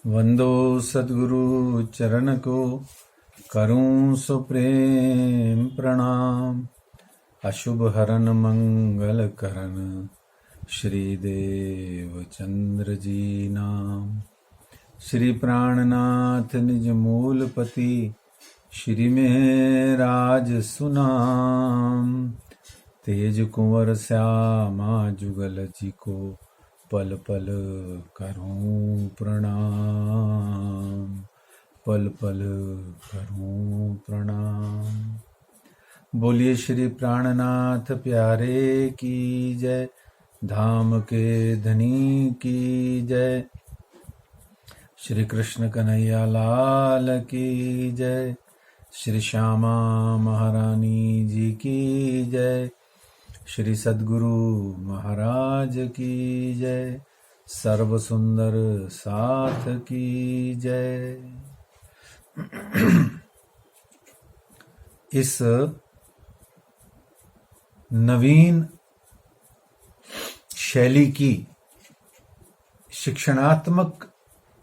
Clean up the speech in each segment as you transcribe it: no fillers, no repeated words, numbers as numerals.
वंदो सद्गुरु चरण को, करूं सुप्रेम प्रणाम। अशुभ हरन मंगल करन, श्री देव चंद्र जी नाम। श्री प्राणनाथ निज मूलपति, श्री मेहराज सुनाम। तेज कुंवर श्यामा जुगल जी को, पल पल करूं प्रणाम। पल पल करूं प्रणाम। बोलिए श्री प्राणनाथ प्यारे की जय, धाम के धनी की जय। श्री कृष्ण कन्हैया लाल की जय, श्री श्यामा महारानी जी की जय, श्री सद्गुरु महाराज की जय, सर्व सुंदर साथ की जय। इस नवीन शैली की शिक्षणात्मक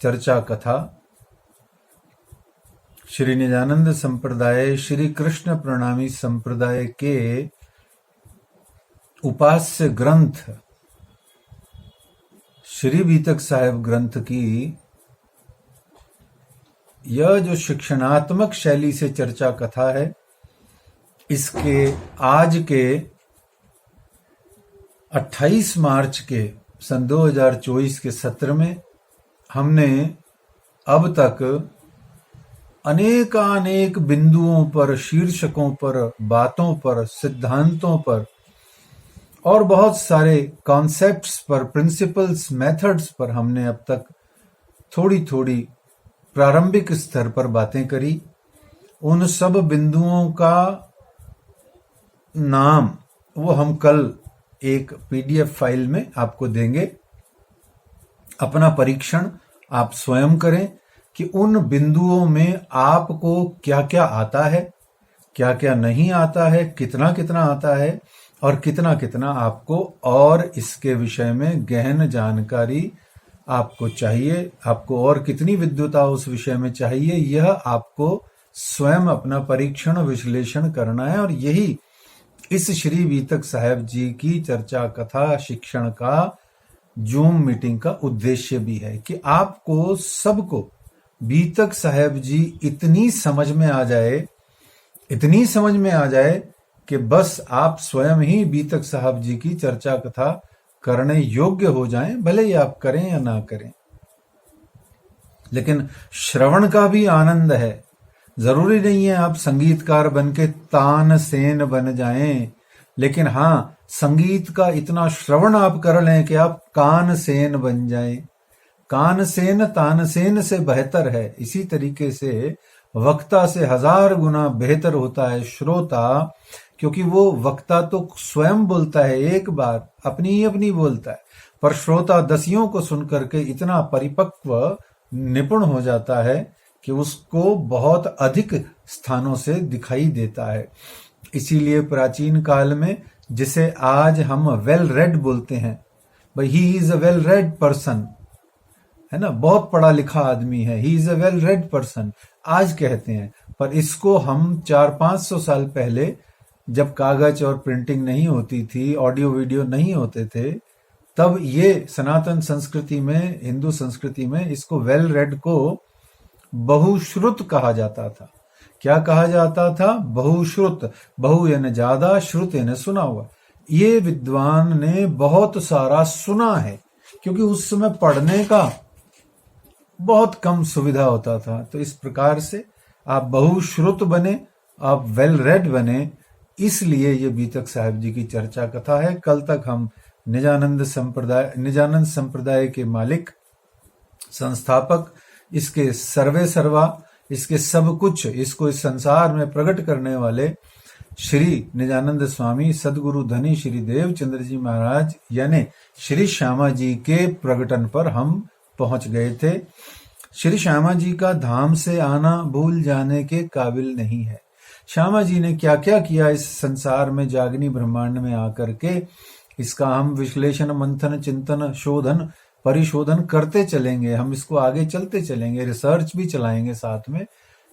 चर्चा कथा श्री निजानंद संप्रदाय, श्री कृष्ण प्रणामी संप्रदाय के उपास्य ग्रंथ श्री बीतक साहेब ग्रंथ की यह जो शिक्षणात्मक शैली से चर्चा कथा है, इसके आज के 28 मार्च के सन 2024 के सत्र में हमने अब तक अनेकानेक बिंदुओं पर, शीर्षकों पर, बातों पर, सिद्धांतों पर और बहुत सारे कॉन्सेप्ट्स पर, प्रिंसिपल्स, मेथड्स पर हमने अब तक थोड़ी थोड़ी प्रारंभिक स्तर पर बातें करी। उन सब बिंदुओं का नाम वो हम कल एक पीडीएफ फाइल में आपको देंगे। अपना परीक्षण आप स्वयं करें कि उन बिंदुओं में आपको क्या क्या आता है, क्या क्या नहीं आता है, कितना कितना आता है और कितना कितना आपको और इसके विषय में गहन जानकारी आपको चाहिए, आपको और कितनी विद्वता उस विषय में चाहिए, यह आपको स्वयं अपना परीक्षण विश्लेषण करना है। और यही इस श्री बीतक साहेब जी की चर्चा कथा शिक्षण का जूम मीटिंग का उद्देश्य भी है कि आपको सबको बीतक साहेब जी इतनी समझ में आ जाए कि बस आप स्वयं ही बीतक साहब जी की चर्चा कथा करने योग्य हो जाएं, भले ही आप करें या ना करें। लेकिन श्रवण का भी आनंद है। जरूरी नहीं है आप संगीतकार बनके तानसेन बन जाएं, लेकिन हाँ, संगीत का इतना श्रवण आप कर लें कि आप कानसेन बन जाएं। कानसेन तानसेन से बेहतर है। इसी तरीके से वक्ता से 1000 गुना बेहतर होता है श्रोता, क्योंकि वो वक्ता तो स्वयं बोलता है, एक बार अपनी अपनी बोलता है, पर श्रोता दसियों को सुनकर के इतना परिपक्व निपुण हो जाता है कि उसको बहुत अधिक स्थानों से दिखाई देता है। इसीलिए प्राचीन काल में, जिसे आज हम वेल रेड बोलते हैं, भाई he is a well read person, है ना, बहुत पढ़ा लिखा आदमी है, he is a well read person आज कहते हैं। पर इसको हम 400-500 साल पहले, जब कागज और प्रिंटिंग नहीं होती थी, ऑडियो वीडियो नहीं होते थे, तब ये सनातन संस्कृति में, हिंदू संस्कृति में इसको वेल रेड को बहुश्रुत कहा जाता था। क्या कहा जाता था? बहुश्रुत। बहु यानी ज्यादा, श्रुत यानी सुना हुआ। ये विद्वान ने बहुत सारा सुना है, क्योंकि उस समय पढ़ने का बहुत कम सुविधा होता था। तो इस प्रकार से आप बहुश्रुत बने, आप वेल रेड बने, इसलिए ये बीतक साहेब जी की चर्चा कथा है। कल तक हम निजानंद संप्रदाय के मालिक, संस्थापक, इसके सर्वे सर्वा, इसके सब कुछ, इसको इस संसार में प्रकट करने वाले श्री निजानंद स्वामी सदगुरु धनी श्री देवचंद्र जी महाराज यानी श्री श्यामा जी के प्रकटन पर हम पहुंच गए थे। श्री श्यामा जी का धाम से आना भूल जाने के काबिल नहीं है। श्यामा जी ने क्या क्या किया इस संसार में, जागनी ब्रह्मांड में आकर के, इसका हम विश्लेषण, मंथन, चिंतन, शोधन परिशोधन करते चलेंगे, हम इसको आगे चलते चलेंगे, रिसर्च भी चलाएंगे साथ में,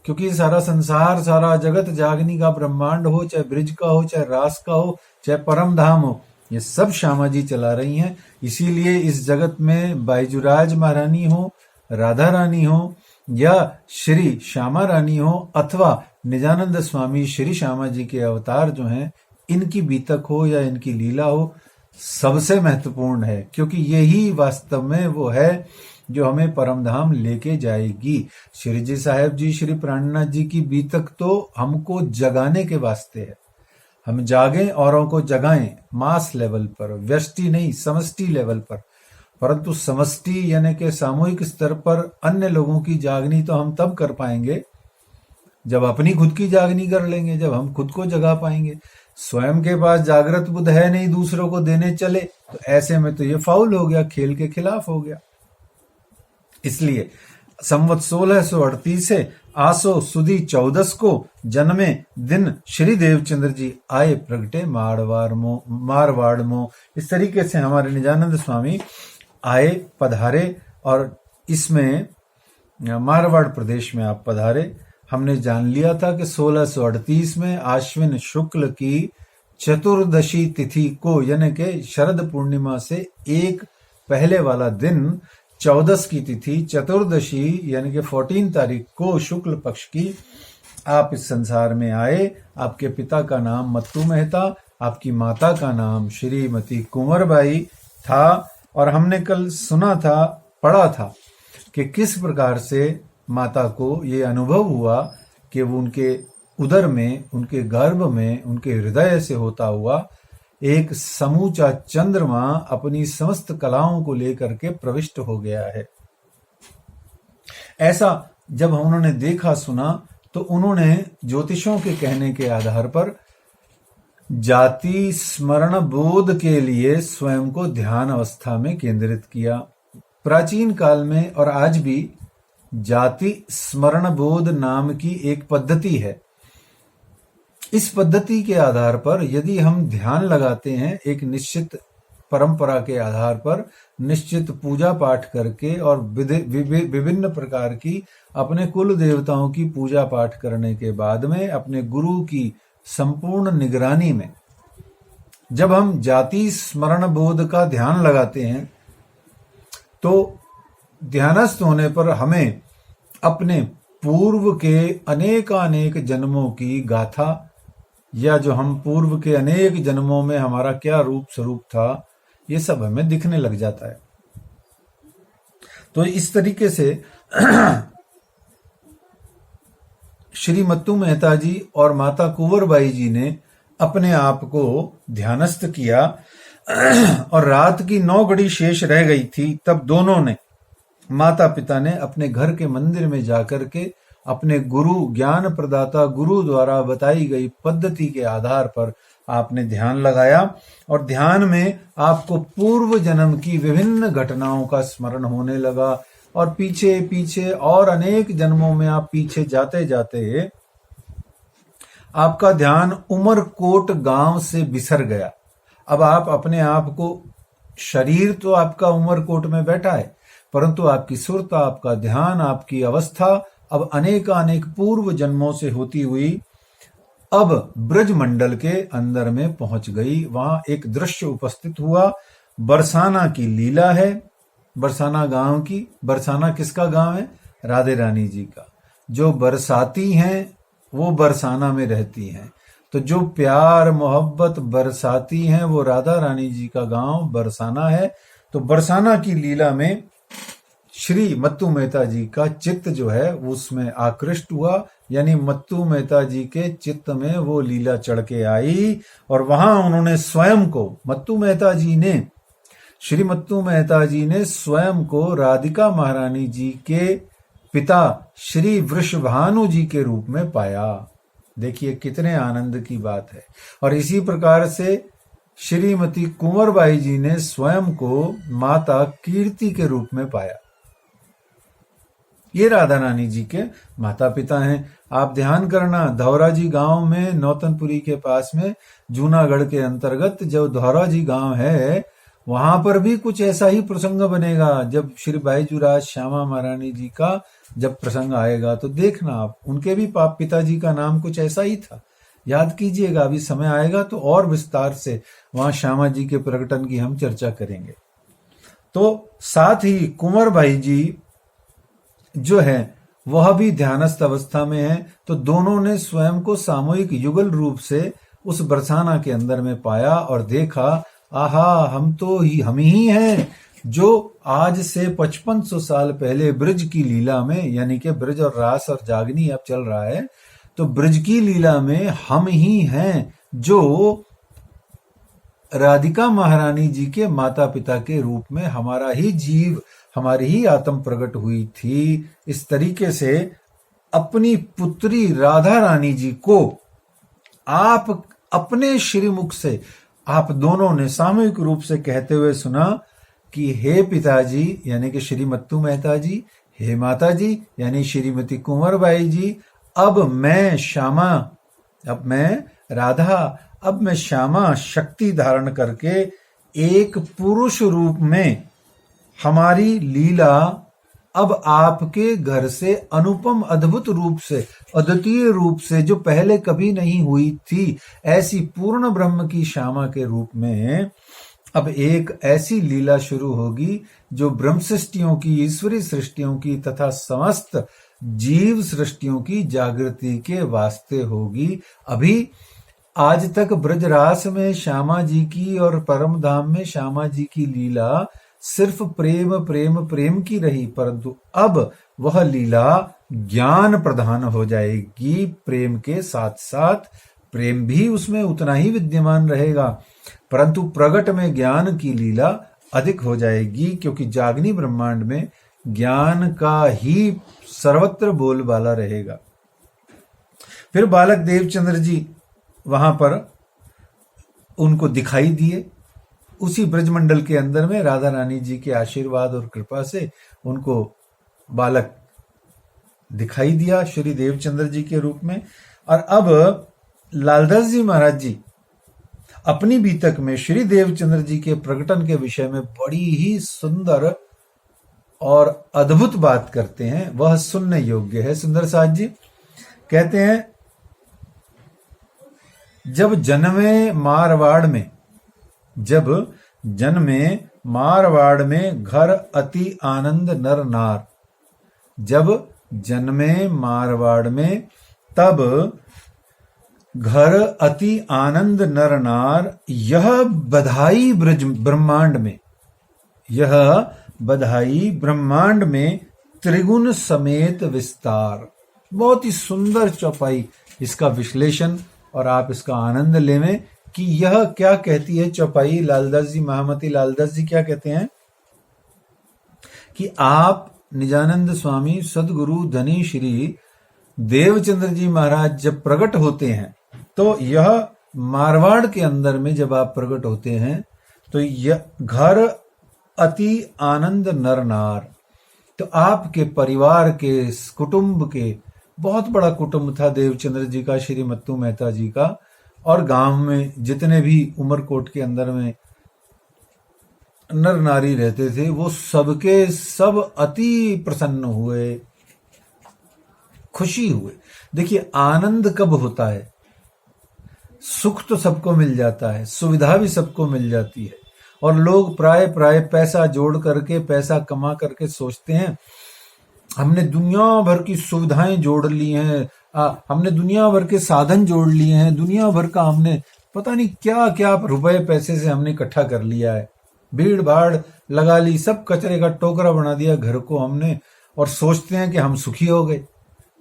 क्योंकि सारा संसार, सारा जगत जागनी का ब्रह्मांड हो, चाहे ब्रिज का हो, चाहे रास का हो, चाहे परम धाम हो, ये सब श्यामा जी चला रही हैं। इसीलिए इस जगत में बाईजुराज महारानी हो, राधा रानी हो, या श्री श्यामा रानी हो, अथवा निजानंद स्वामी श्री श्यामा जी के अवतार जो हैं, इनकी बीतक हो या इनकी लीला हो, सबसे महत्वपूर्ण है, क्योंकि यही वास्तव में वो है जो हमें परमधाम लेके जाएगी। श्री जी साहेब जी, श्री प्राणनाथ जी की बीतक तो हमको जगाने के वास्ते है, हम जागें, औरों को जगाएं, मास लेवल पर, व्यष्टि नहीं समष्टि लेवल पर। परंतु समष्टि यानी कि सामूहिक स्तर पर अन्य लोगों की जागनी तो हम तब कर पाएंगे जब अपनी खुद की जागनी कर लेंगे, जब हम खुद को जगा पाएंगे। स्वयं के पास जागृत बुद्ध है नहीं, दूसरों को देने चले, तो ऐसे में तो ये फाउल हो गया, खेल के खिलाफ हो गया। इसलिए संवत 1638 से आसो सुदी 14 को जन्मे दिन श्री देवचंद्र जी आए प्रगटे मारवाड़ मो। इस तरीके से हमारे निजानंद स्वामी आए, पधारे, और इसमें मारवाड़ प्रदेश में आप पधारे। हमने जान लिया था कि 1638 में आश्विन शुक्ल की चतुर्दशी तिथि को, यानी कि शरद पूर्णिमा से एक पहले वाला दिन, 14 की तिथि चतुर्दशी यानी कि 14 तारीख को शुक्ल पक्ष की आप इस संसार में आए। आपके पिता का नाम मत्तू मेहता, आपकी माता का नाम श्रीमती कुंवरबाई था। और हमने कल सुना था, पढ़ा था कि किस प्रकार से माता को ये अनुभव हुआ कि वो उनके उदर में, उनके गर्भ में, उनके हृदय से होता हुआ एक समूचा चंद्रमा अपनी समस्त कलाओं को लेकर के प्रविष्ट हो गया है। ऐसा जब उन्होंने देखा, सुना, तो उन्होंने ज्योतिषों के कहने के आधार पर जाति स्मरण बोध के लिए स्वयं को ध्यान अवस्था में केंद्रित किया। प्राचीन काल में और आज भी जाति स्मरण बोध नाम की एक पद्धति है। इस पद्धति के आधार पर यदि हम ध्यान लगाते हैं, एक निश्चित परंपरा के आधार पर, निश्चित पूजा पाठ करके और विभिन्न प्रकार की अपने कुल देवताओं की पूजा पाठ करने के बाद में, अपने गुरु की संपूर्ण निगरानी में, जब हम जाति स्मरण बोध का ध्यान लगाते हैं, तो ध्यानस्थ होने पर हमें अपने पूर्व के अनेकानेक जन्मों की गाथा, या जो हम पूर्व के अनेक जन्मों में हमारा क्या रूप स्वरूप था, ये सब हमें दिखने लग जाता है। तो इस तरीके से श्री मत्तू मेहता जी और माता कुंवरबाई जी ने अपने आप को ध्यानस्थ किया, और रात की 9 घड़ी शेष रह गई थी, तब दोनों ने, माता पिता ने अपने घर के मंदिर में जाकर के अपने गुरु, ज्ञान प्रदाता गुरु द्वारा बताई गई पद्धति के आधार पर आपने ध्यान लगाया, और ध्यान में आपको पूर्व जन्म की विभिन्न घटनाओं का स्मरण होने लगा, और पीछे पीछे और अनेक जन्मों में आप पीछे जाते जाते आपका ध्यान उमरकोट गांव से बिसर गया। अब आप अपने आप को, शरीर तो आपका उमरकोट में बैठा है, परंतु आपकी सुरता, आपका ध्यान, आपकी अवस्था अब अनेकानेक पूर्व जन्मों से होती हुई अब ब्रज मंडल के अंदर में पहुंच गई। वहां एक दृश्य उपस्थित हुआ, बरसाना की लीला है, बरसाना गांव की। बरसाना किसका गांव है? राधे रानी जी का। जो बरसाती हैं वो बरसाना में रहती हैं, तो जो प्यार मोहब्बत बरसाती हैं वो राधा रानी जी का गांव बरसाना है। तो बरसाना की लीला में श्री मत्तू मेहता जी का चित्त जो है उसमें आकृष्ट हुआ, यानी मत्तू मेहता जी के चित्त में वो लीला चढ़ के आई, और वहां उन्होंने स्वयं को, मत्तू मेहता जी ने, श्री मत्तू मेहता जी ने स्वयं को राधिका महारानी जी के पिता श्री वृषभानु जी के रूप में पाया। देखिए कितने आनंद की बात है। और इसी प्रकार से श्रीमती कुंवरबाई जी ने स्वयं को माता कीर्ति के रूप में पाया। ये राधा रानी जी के माता पिता हैं। आप ध्यान करना, धौरा जी गांव में, नौतनपुरी के पास में, जूनागढ़ के अंतर्गत जो धौरा जी गांव है, वहां पर भी कुछ ऐसा ही प्रसंग बनेगा। जब श्री बाईजूराज श्यामा महारानी जी का जब प्रसंग आएगा तो देखना आप, उनके भी पिताजी का नाम कुछ ऐसा ही था। याद कीजिएगा, अभी समय आएगा तो और विस्तार से वहां श्यामा जी के प्रकटन की हम चर्चा करेंगे। तो साथ ही कुंवर भाई जी जो है वह भी ध्यानस्थ अवस्था में है। तो दोनों ने स्वयं को सामूहिक युगल रूप से उस बरसाना के अंदर में पाया और देखा, आहा, हम ही हैं जो आज से 5500 साल पहले ब्रज की लीला में, यानी कि ब्रज और रास और जागनी अब चल रहा है, तो ब्रज की लीला में हम ही हैं जो राधिका महारानी जी के माता पिता के रूप में हमारा ही जीव, हमारी ही आत्म प्रकट हुई थी। इस तरीके से अपनी पुत्री राधा रानी जी को आप अपने श्रीमुख से आप दोनों ने सामूहिक रूप से कहते हुए सुना कि हे पिताजी यानी कि श्री मत्तू मेहता जी, हे माता जी यानी श्रीमती कुंवर बाई जी, अब मैं श्यामा, अब मैं राधा, अब मैं श्यामा शक्ति धारण करके एक पुरुष रूप में हमारी लीला अब आपके घर से अनुपम अद्भुत रूप से, अद्वितीय रूप से, जो पहले कभी नहीं हुई थी, ऐसी पूर्ण ब्रह्म की श्यामा के रूप में अब एक ऐसी लीला शुरू होगी जो ब्रह्म सृष्टियों की, ईश्वरी सृष्टियों की तथा समस्त जीव सृष्टियों की जागृति के वास्ते होगी। अभी आज तक ब्रजरास में श्यामा जी की और परम धाम में श्यामा जी की लीला सिर्फ प्रेम प्रेम प्रेम की रही, परंतु अब वह लीला ज्ञान प्रधान हो जाएगी। प्रेम के साथ साथ प्रेम भी उसमें उतना ही विद्यमान रहेगा, परंतु प्रगट में ज्ञान की लीला अधिक हो जाएगी, क्योंकि जागनी ब्रह्मांड में ज्ञान का ही सर्वत्र बोलबाला रहेगा। फिर बालक देवचंद्र जी वहां पर उनको दिखाई दिए। उसी ब्रजमंडल के अंदर में राधा रानी जी के आशीर्वाद और कृपा से उनको बालक दिखाई दिया श्री देवचंद्र जी के रूप में। और अब लालदास जी महाराज जी अपनी बीतक में श्री देवचंद्र जी के प्रकटन के विषय में बड़ी ही सुंदर और अद्भुत बात करते हैं, वह सुनने योग्य है। सुंदर साथ जी कहते हैं, जब जन्मे मारवाड़ में घर अति आनंद नर नार, जब जन्मे मारवाड़ में तब घर अति आनंद नर नार, यह बधाई ब्रह्मांड में, यह बधाई ब्रह्मांड में त्रिगुण समेत विस्तार। बहुत ही सुंदर चौपाई इसका विश्लेषण, और आप इसका आनंद लेवें कि यह क्या कहती है चौपाई। लालदास जी, महामती लालदास जी क्या कहते हैं कि आप निजानंद स्वामी सदगुरु धनी श्री देवचंद्र जी महाराज जब प्रकट होते हैं, तो यह मारवाड़ के अंदर में जब आप प्रकट होते हैं तो यह घर अति आनंद नर नार, तो आपके परिवार के, कुटुंब के, बहुत बड़ा कुटुंब था देवचंद्र जी का, श्री मत्तू मेहता जी का, और गांव में जितने भी उमरकोट के अंदर में नर नारी रहते थे वो सबके सब अति प्रसन्न हुए, खुशी हुए। देखिए, आनंद कब होता है? सुख तो सबको मिल जाता है, सुविधा भी सबको मिल जाती है, और लोग प्राय पैसा जोड़ करके, पैसा कमा करके सोचते हैं हमने दुनिया भर की सुविधाएं जोड़ ली हैं, हमने दुनिया भर के साधन जोड़ लिए हैं, दुनिया भर का हमने पता नहीं क्या क्या रुपए पैसे से हमने इकट्ठा कर लिया है, भीड़ भाड़ लगा ली, सब कचरे का टोकरा बना दिया घर को हमने, और सोचते हैं कि हम सुखी हो गए।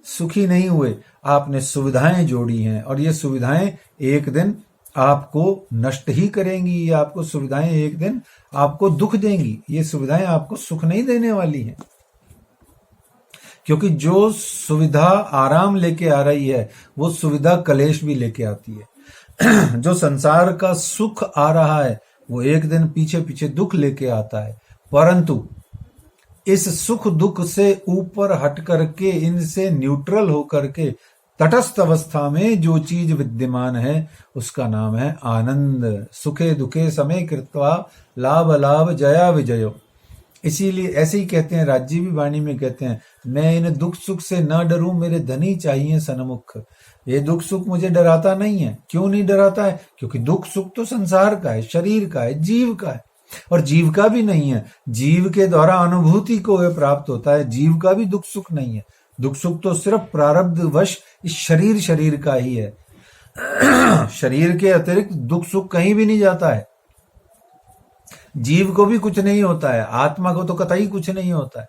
सुखी नहीं हुए, आपने सुविधाएं जोड़ी हैं, और ये सुविधाएं एक दिन आपको नष्ट ही करेंगी। ये आपको सुविधाएं एक दिन आपको दुख देंगी, ये सुविधाएं आपको सुख नहीं देने वाली हैं, क्योंकि जो सुविधा आराम लेके आ रही है वो सुविधा कलेश भी लेके आती है। जो संसार का सुख आ रहा है वो एक दिन पीछे पीछे दुख लेके आता है, परंतु इस सुख दुख से ऊपर हट करके, इनसे न्यूट्रल होकर के तटस्थ अवस्था में जो चीज विद्यमान है उसका नाम है आनंद। सुखे दुखे समय कृत्वा लाभ लाभ जया विजयो। इसीलिए ऐसे ही कहते हैं, राज्य भी वाणी में कहते हैं, मैं इन दुख सुख से न डरूं, मेरे धनी चाहिए सन्मुख। ये दुख सुख मुझे डराता नहीं है। क्यों नहीं डराता है? क्योंकि दुख सुख तो संसार का है, शरीर का है, जीव का है, और जीव का भी नहीं है। जीव के द्वारा अनुभूति को यह प्राप्त होता है, जीव का भी दुख सुख नहीं है। दुख सुख तो सिर्फ प्रारब्ध वश इस शरीर का ही है। शरीर के अतिरिक्त दुख सुख कहीं भी नहीं जाता है। जीव को भी कुछ नहीं होता है, आत्मा को तो कतई कुछ नहीं होता है।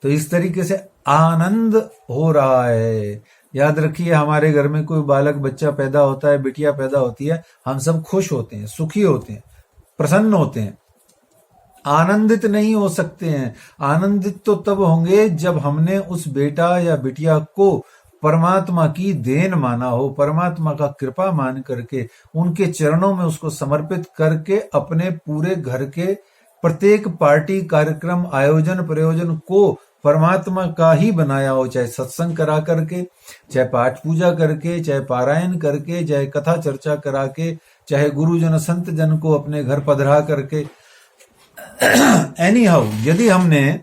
तो इस तरीके से आनंद हो रहा है। याद रखिए, हमारे घर में कोई बालक बच्चा पैदा होता है, बिटिया पैदा होती है, हम सब खुश होते हैं, सुखी होते हैं, प्रसन्न होते हैं। आनंदित नहीं हो सकते हैं। आनंदित तो तब होंगे जब हमने उस बेटा या बिटिया को परमात्मा की देन माना हो, परमात्मा का कृपा मान करके उनके चरणों में उसको समर्पित करके अपने पूरे घर के प्रत्येक पार्टी कार्यक्रम आयोजन प्रयोजन को परमात्मा का ही बनाया हो, चाहे सत्संग करा करके, चाहे पाठ पूजा करके, चाहे पारायण करके, चाहे कथा चर्चा करा के, चाहे गुरुजन संत जन को अपने घर पधरा करके। एनी हाउ, यदि हमने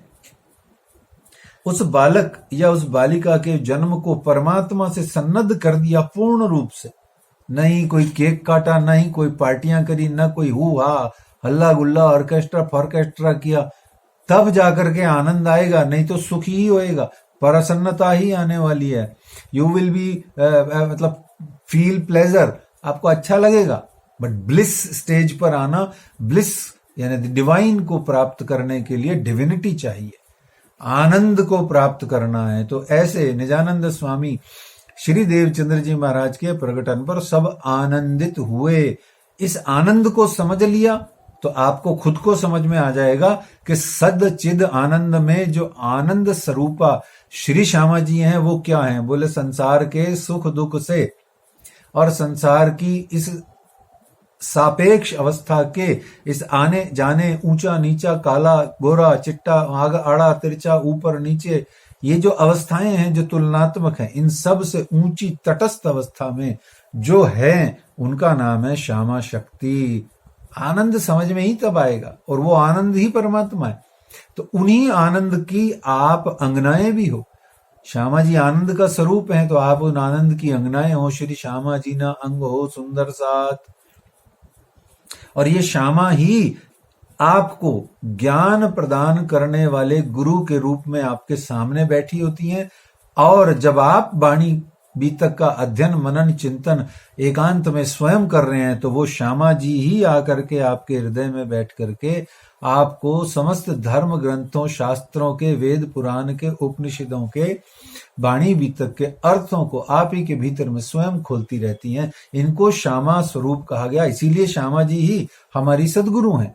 उस बालक या उस बालिका के जन्म को परमात्मा से सन्नद्ध कर दिया पूर्ण रूप से, नहीं कोई केक काटा, नहीं कोई पार्टियां करी, न कोई हुआ हल्ला गुल्ला ऑर्केस्ट्रा फॉर्केस्ट्रा किया, तब जाकर के आनंद आएगा। नहीं तो सुख ही होएगा, प्रसन्नता ही आने वाली है। यू विल बी मतलब फील प्लेजर, आपको अच्छा लगेगा। बट ब्लिस स्टेज पर आना, ब्लिस यानी डिवाइन को प्राप्त करने के लिए डिविनिटी चाहिए, आनंद को प्राप्त करना है। तो ऐसे निजानंद स्वामी श्री देवचंद्र जी महाराज के प्रकटन पर सब आनंदित हुए। इस आनंद को समझ लिया तो आपको खुद को समझ में आ जाएगा कि सद चिद आनंद में जो आनंद स्वरूपा श्री श्यामा जी हैं वो क्या हैं। बोले संसार के सुख दुख से और संसार की इस सापेक्ष अवस्था के इस आने जाने, ऊंचा नीचा, काला गोरा, चिट्टा, आड़ा तिरछा, ऊपर नीचे, ये जो अवस्थाएं हैं जो तुलनात्मक हैं, इन सब से ऊंची तटस्थ अवस्था में जो है उनका नाम है श्यामा शक्ति। आनंद समझ में ही तब आएगा, और वो आनंद ही परमात्मा है। तो उन्हीं आनंद की आप अंगनाएं भी हो। श्यामा जी आनंद का स्वरूप है, तो आप उन आनंद की अंगनाएं हो। श्री श्यामा जी ना अंग हो सुंदर साथ। और ये श्यामा ही आपको ज्ञान प्रदान करने वाले गुरु के रूप में आपके सामने बैठी होती हैं। और जब आप वाणी बीतक का अध्ययन मनन चिंतन एकांत में स्वयं कर रहे हैं, तो वो श्यामा जी ही आकर के आपके हृदय में बैठ करके आपको समस्त धर्म ग्रंथों, शास्त्रों के, वेद पुराण के, उपनिषदों के वाणी बीतक के अर्थों को आप ही के भीतर में स्वयं खोलती रहती हैं। इनको श्यामा स्वरूप कहा गया। इसीलिए श्यामा जी ही हमारी सदगुरु हैं।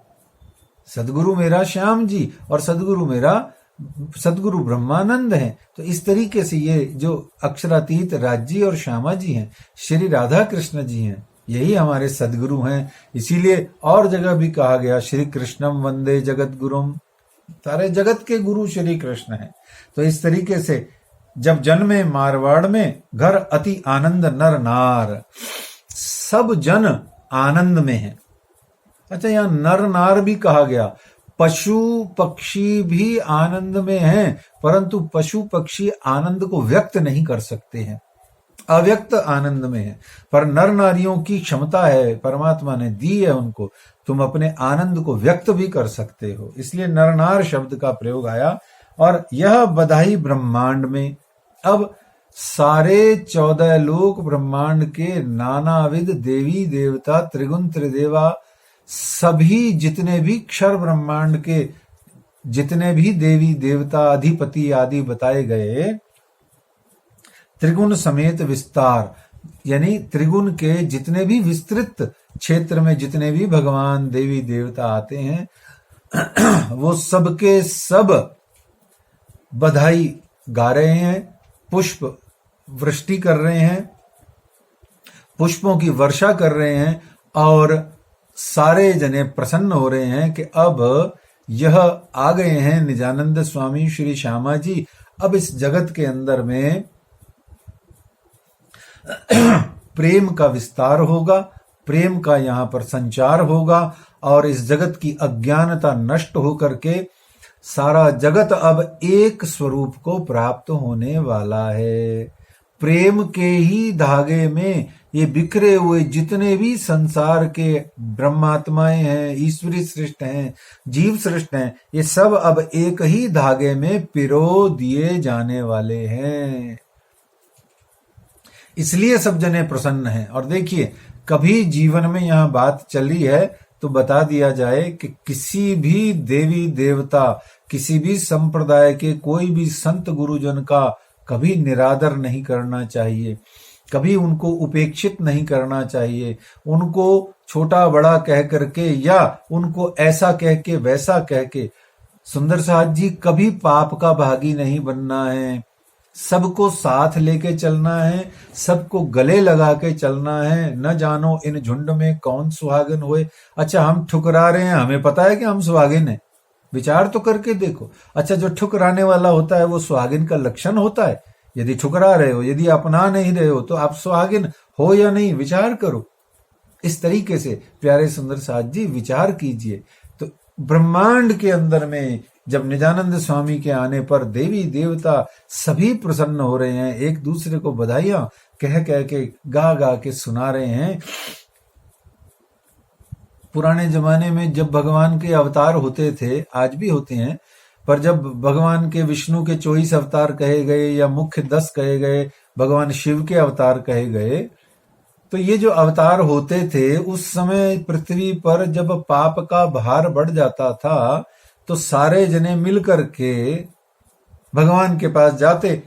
सदगुरु मेरा श्याम जी और सदगुरु मेरा सदगुरु ब्रह्मानंद हैं। तो इस तरीके से ये जो अक्षरातीत राज्य और श्यामा जी हैं, श्री राधा कृष्ण जी हैं, यही हमारे सदगुरु हैं। इसीलिए और जगह भी कहा गया श्री कृष्णम वंदे जगत गुरुम, सारे जगत के गुरु श्री कृष्ण हैं। तो इस तरीके से जब जन्मे मारवाड़ में घर अति आनंद नर नार, सब जन आनंद में है। अच्छा, यहां नर नार भी कहा गया। पशु पक्षी भी आनंद में हैं, परंतु पशु पक्षी आनंद को व्यक्त नहीं कर सकते हैं, अव्यक्त आनंद में है। पर नर नारियों की क्षमता है, परमात्मा ने दी है उनको, तुम अपने आनंद को व्यक्त भी कर सकते हो। इसलिए नरनार शब्द का प्रयोग आया। और यह बधाई ब्रह्मांड में, अब सारे 14 लोक ब्रह्मांड के नानाविध देवी देवता, त्रिगुण त्रिदेवा, सभी जितने भी क्षर ब्रह्मांड के जितने भी देवी देवता अधिपति आदि बताए गए, त्रिगुण समेत विस्तार, यानी त्रिगुण के जितने भी विस्तृत क्षेत्र में जितने भी भगवान देवी देवता आते हैं, वो सबके सब बधाई गा रहे हैं, पुष्प वृष्टि कर रहे हैं, पुष्पों की वर्षा कर रहे हैं, और सारे जने प्रसन्न हो रहे हैं कि अब यह आ गए हैं निजानंद स्वामी श्री श्यामा जी। अब इस जगत के अंदर में प्रेम का विस्तार होगा, प्रेम का यहाँ पर संचार होगा और इस जगत की अज्ञानता नष्ट होकर के सारा जगत अब एक स्वरूप को प्राप्त होने वाला है। प्रेम के ही धागे में ये बिखरे हुए जितने भी संसार के ब्रह्मात्माएं हैं, ईश्वरी सृष्ट हैं, जीव सृष्ट हैं, ये सब अब एक ही धागे में पिरो दिए जाने वाले हैं। इसलिए सब जने प्रसन्न हैं। और देखिए, कभी जीवन में यहां बात चली है तो बता दिया जाए कि किसी भी देवी देवता, किसी भी संप्रदाय के कोई भी संत गुरुजन का कभी निरादर नहीं करना चाहिए, कभी उनको उपेक्षित नहीं करना चाहिए, उनको छोटा बड़ा कह करके या उनको ऐसा कह के वैसा कह के। सुंदर साथ जी, कभी पाप का भागी नहीं बनना है, सबको साथ लेके चलना है, सबको गले लगा के चलना है। न जानो इन झुंड में कौन सुहागिन होए। अच्छा, हम ठुकरा रहे हैं, हमें पता है कि हम सुहागिन हैं, विचार तो करके देखो। अच्छा, जो ठुकराने वाला होता है वो सुहागिन का लक्षण होता है? यदि ठुकरा रहे हो, यदि अपना नहीं रहे हो, तो आप सुहागिन हो या नहीं, विचार करो। इस तरीके से प्यारे सुंदर साथ जी विचार कीजिए। तो ब्रह्मांड के अंदर में जब निजानंद स्वामी के आने पर देवी देवता सभी प्रसन्न हो रहे हैं, एक दूसरे को बधाइयां कह कह के गा गा के सुना रहे हैं। पुराने जमाने में जब भगवान के अवतार होते थे, आज भी होते हैं, पर जब भगवान के विष्णु के 24 अवतार कहे गए या मुख्य 10 कहे गए, भगवान शिव के अवतार कहे गए, तो ये जो अवतार होते थे उस समय पृथ्वी पर जब पाप का भार बढ़ जाता था तो सारे जने मिलकर के भगवान के पास जाते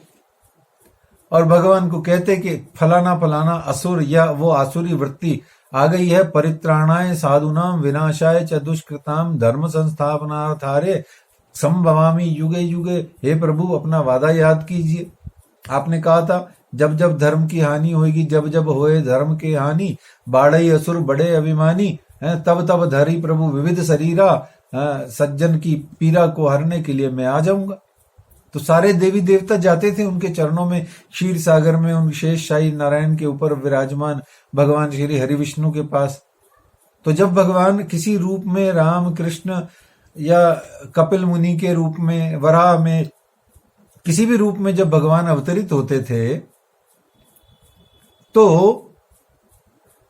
और भगवान को कहते कि फलाना फलाना असुर या वो आसुरी वृत्ति आ गई है, परित्राणाय साधुनाम विनाशाय च दुष्कृताम धर्म संस्थापनार्थारे संभवामी युगे युगे। हे प्रभु, अपना वादा याद कीजिए। आपने कहा था जब जब धर्म की हानि होगी, जब जब होए धर्म की हानि, बाढ़ई असुर बड़े अभिमानी, तब तब धरी प्रभु विविध शरीरा, सज्जन की पीड़ा को हरने के लिए मैं आ जाऊंगा। तो सारे देवी देवता जाते थे उनके चरणों में, क्षीर सागर में उन शेषशाही नारायण के ऊपर विराजमान भगवान श्री हरि विष्णु के पास। तो जब भगवान किसी रूप में, राम कृष्ण या कपिल मुनि के रूप में, वराह में, किसी भी रूप में जब भगवान अवतरित होते थे तो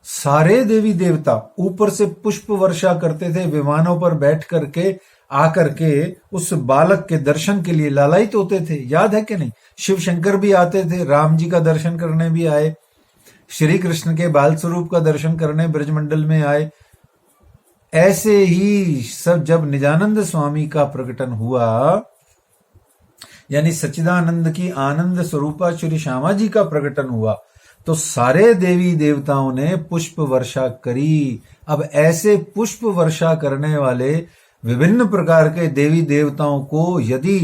सारे देवी देवता ऊपर से पुष्प वर्षा करते थे, विमानों पर बैठ करके आकर के उस बालक के दर्शन के लिए लालायित होते थे। याद है कि नहीं? शिव शंकर भी आते थे, राम जी का दर्शन करने भी आए, श्री कृष्ण के बाल स्वरूप का दर्शन करने ब्रजमंडल में आए। ऐसे ही सब जब निजानंद स्वामी का प्रकटन हुआ, यानी सच्चिदानंद की आनंद स्वरूपा श्री श्यामा जी का प्रकटन हुआ, तो सारे देवी देवताओं ने पुष्प वर्षा करी। अब ऐसे पुष्प वर्षा करने वाले विभिन्न प्रकार के देवी देवताओं को यदि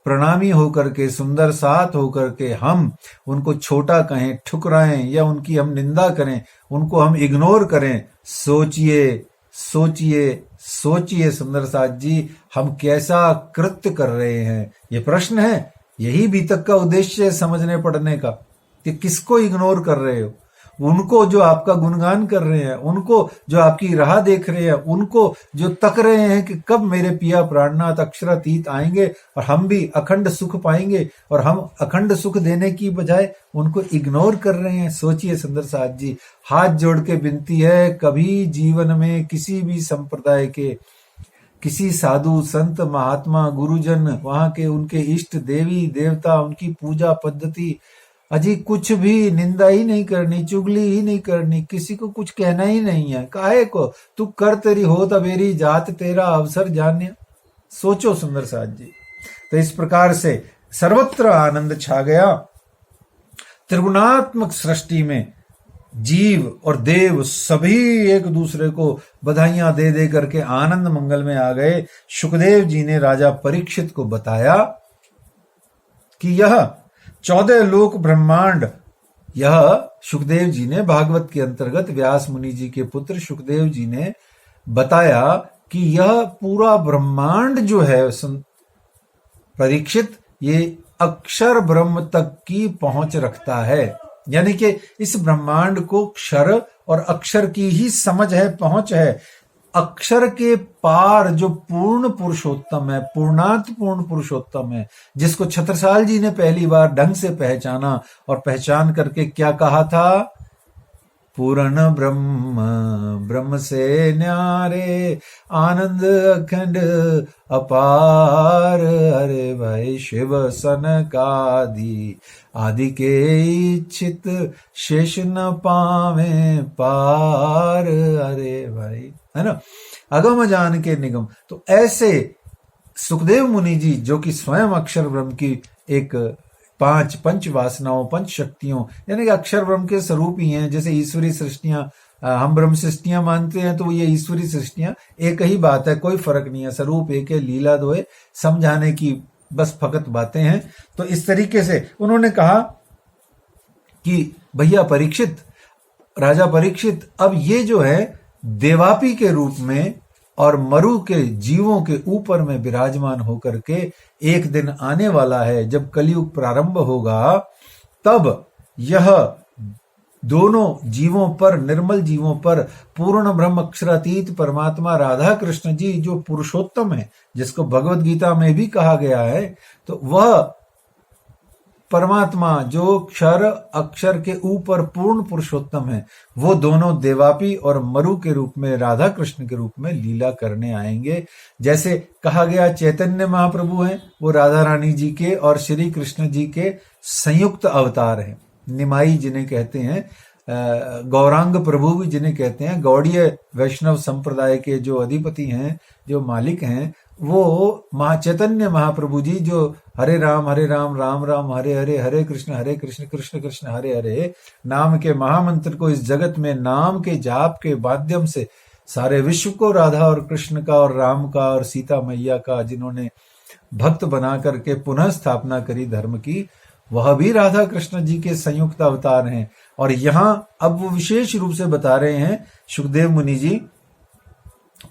प्रणामी होकर के, सुंदर साथ होकर के हम उनको छोटा कहें, ठुकराएं या उनकी हम निंदा करें, उनको हम इग्नोर करें, सोचिए सोचिए सोचिए सुंदर साथ जी, हम कैसा कृत्य कर रहे हैं। ये प्रश्न है, यही भी तक का उद्देश्य है समझने पढ़ने का, कि किसको इग्नोर कर रहे हो। उनको जो आपका गुणगान कर रहे हैं, उनको जो आपकी राह देख रहे हैं, उनको जो तक रहे हैं कि कब मेरे पिया प्राणनाथ अक्षरातीत आएंगे और हम भी अखंड सुख पाएंगे, और हम अखंड सुख देने की बजाय उनको इग्नोर कर रहे हैं। सोचिए सुंदर साथ जी, हाथ जोड़ के विनती है, कभी जीवन में किसी भी संप्रदाय के किसी साधु संत महात्मा गुरुजन, वहां के उनके इष्ट देवी देवता, उनकी पूजा पद्धति, अजी कुछ भी निंदा ही नहीं करनी, चुगली ही नहीं करनी, किसी को कुछ कहना ही नहीं है। काहे को तू कर, तेरी हो तबेरी जात, तेरा अवसर जान्य। सोचो सुंदर साथ जी। तो इस प्रकार से सर्वत्र आनंद छा गया। त्रिगुणात्मक सृष्टि में जीव और देव सभी एक दूसरे को बधाइयां दे दे करके आनंद मंगल में आ गए। सुखदेव जी ने राजा परीक्षित को बताया कि यह 14 लोक ब्रह्मांड, यह सुखदेव जी ने भागवत के अंतर्गत व्यास मुनि जी के पुत्र सुखदेव जी ने बताया कि यह पूरा ब्रह्मांड जो है परीक्षित, ये अक्षर ब्रह्म तक की पहुंच रखता है। यानी कि इस ब्रह्मांड को क्षर और अक्षर की ही समझ है, पहुंच है। अक्षर के पार जो पूर्ण पुरुषोत्तम है, पूर्णात पूर्ण पुरुषोत्तम है, जिसको छत्रसाल जी ने पहली बार ढंग से पहचाना और पहचान करके क्या कहा था, पूर्ण ब्रह्म ब्रह्म से न्यारे, आनंद अखंड अपार, अरे भाई शिव सनकादि आदि के इच्छित शेष न पावे पार, अरे भाई, है ना, अगम जान के निगम। तो ऐसे सुखदेव मुनि जी जो कि स्वयं अक्षर ब्रह्म की एक पंच वासनाओं, पंच शक्तियों, यानी कि अक्षर ब्रह्म के स्वरूप ही हैं। जैसे ईश्वरी सृष्टियां, हम ब्रह्म सृष्टियां मानते हैं तो ये ईश्वरी सृष्टियां एक ही बात है, कोई फर्क नहीं है, स्वरूप एक है, लीला दो है, समझाने की बस फकत बातें हैं। तो इस तरीके से उन्होंने कहा कि भैया परीक्षित, राजा परीक्षित, अब ये जो है देवापी के रूप में और मरु के जीवों के ऊपर में विराजमान होकर के एक दिन आने वाला है, जब कलयुग प्रारंभ होगा, तब यह दोनों जीवों पर, निर्मल जीवों पर, पूर्ण ब्रह्म अक्षरातीत परमात्मा राधा कृष्ण जी जो पुरुषोत्तम है, जिसको भगवत गीता में भी कहा गया है, तो वह परमात्मा जो क्षर अक्षर के ऊपर पूर्ण पुरुषोत्तम है, वो दोनों देवापी और मरु के रूप में, राधा कृष्ण के रूप में लीला करने आएंगे। जैसे कहा गया चैतन्य महाप्रभु हैं, वो राधा रानी जी के और श्री कृष्ण जी के संयुक्त अवतार हैं। निमाई जिन्हें कहते हैं, गौरांग प्रभु भी जिन्हें कहते हैं, गौड़ीय वैष्णव संप्रदाय के जो अधिपति हैं, जो मालिक हैं, वो चैतन्य महाप्रभु जी जो हरे राम राम राम हरे हरे, हरे कृष्ण कृष्ण कृष्ण हरे हरे नाम के महामंत्र को इस जगत में नाम के जाप के माध्यम से सारे विश्व को राधा और कृष्ण का और राम का और सीता मैया का जिन्होंने भक्त बना करके पुनः स्थापना करी धर्म की, वह भी राधा कृष्ण जी के संयुक्त अवतार हैं। और यहां अब वो विशेष रूप से बता रहे हैं सुखदेव मुनि जी,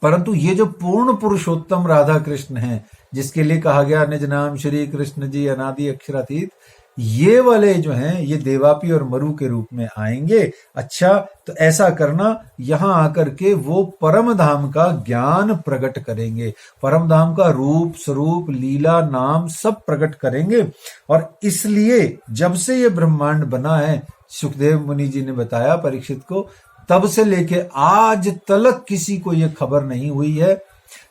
परंतु ये जो पूर्ण पुरुषोत्तम राधा कृष्ण हैं, जिसके लिए कहा गया निज नाम श्री कृष्ण जी अनादि अक्षरातीत, ये वाले जो हैं ये देवापी और मरु के रूप में आएंगे। अच्छा, तो ऐसा करना, यहां आकर के वो परम धाम का ज्ञान प्रकट करेंगे, परम धाम का रूप स्वरूप लीला नाम सब प्रकट करेंगे। और इसलिए जब से ये ब्रह्मांड बना है, सुखदेव मुनि जी ने बताया परीक्षित को, तब से लेके आज तक किसी को ये खबर नहीं हुई है,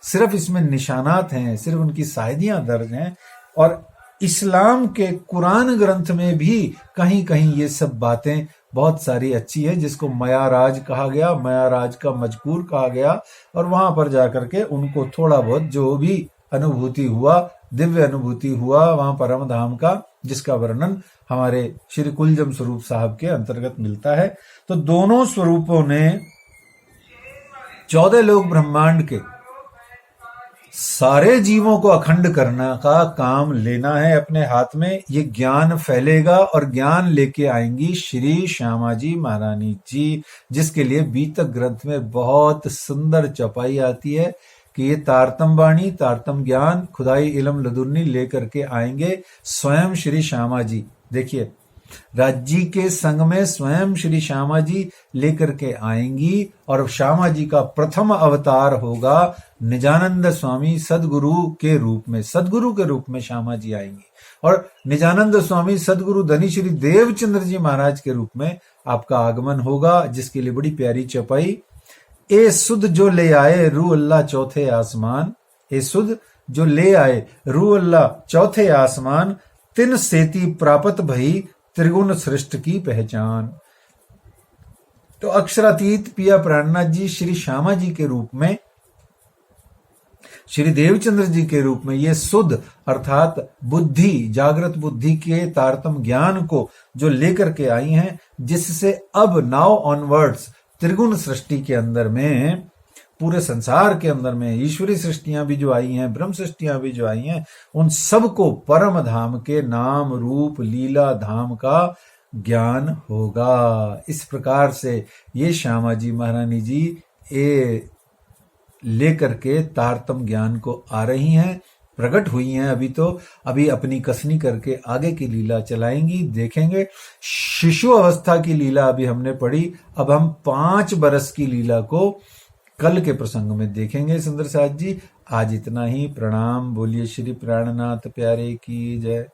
सिर्फ इसमें निशानात हैं, सिर्फ उनकी शायदियां दर्ज हैं। और इस्लाम के कुरान ग्रंथ में भी कहीं कहीं ये सब बातें बहुत सारी अच्छी है, जिसको मयाराज कहा गया, मयाराज का मजकूर कहा गया, और वहां पर जाकर के उनको थोड़ा बहुत जो भी अनुभूति हुआ, दिव्य अनुभूति हुआ वहां परम धाम का, जिसका वर्णन हमारे श्री कुलजम स्वरूप साहब के अंतर्गत मिलता है। तो दोनों स्वरूपों ने 14 लोक ब्रह्मांड के सारे जीवों को अखंड करना का काम लेना है अपने हाथ में। ये ज्ञान फैलेगा और ज्ञान लेके आएंगी श्री श्यामा जी महारानी जी, जिसके लिए बीतक ग्रंथ में बहुत सुंदर चौपाई आती है कि ये तारतम वाणी, तारतम ज्ञान, खुदाई इलम लदुन्नी लेकर के आएंगे स्वयं श्री श्यामा जी। देखिए, राज्य के संग में स्वयं श्री श्यामा जी लेकर के आएंगी, और श्यामा जी का प्रथम अवतार होगा निजानंद स्वामी सदगुरु के रूप में, सदगुरु के रूप में श्यामा जी आएंगी। और निजानंद स्वामी सदगुरु धनी श्री देवचंद्र जी महाराज के रूप में आपका आगमन होगा, जिसके लिए बड़ी प्यारी चौपाई, ए सुध जो ले आए रू अल्लाह चौथे आसमान, ए सुध जो ले आए रू अल्लाह चौथे आसमान, तिन सेती प्राप्त भई त्रिगुण सृष्ट की पहचान। तो अक्षरातीत पिया प्राणनाथ जी श्री श्यामा जी के रूप में, श्री देवचंद्र जी के रूप में ये सुध अर्थात बुद्धि, जागृत बुद्धि के तारतम ज्ञान को जो लेकर के आई हैं, जिससे अब नाउ ऑनवर्ड्स त्रिगुण सृष्टि के अंदर में, पूरे संसार के अंदर में ईश्वरी सृष्टियां भी जो आई हैं, ब्रह्म सृष्टियां भी जो आई हैं, उन सबको परम धाम के नाम रूप लीला धाम का ज्ञान होगा। इस प्रकार से ये श्यामा जी महारानी जी लेकर के तारतम ज्ञान को आ रही हैं। प्रकट हुई हैं, अभी अपनी कसनी करके आगे की लीला चलाएंगी, देखेंगे। शिशु अवस्था की लीला अभी हमने पढ़ी, अब हम 5 बरस की लीला को कल के प्रसंग में देखेंगे। सुंदर साथ जी, आज इतना ही। प्रणाम। बोलिए श्री प्राणनाथ प्यारे की जय।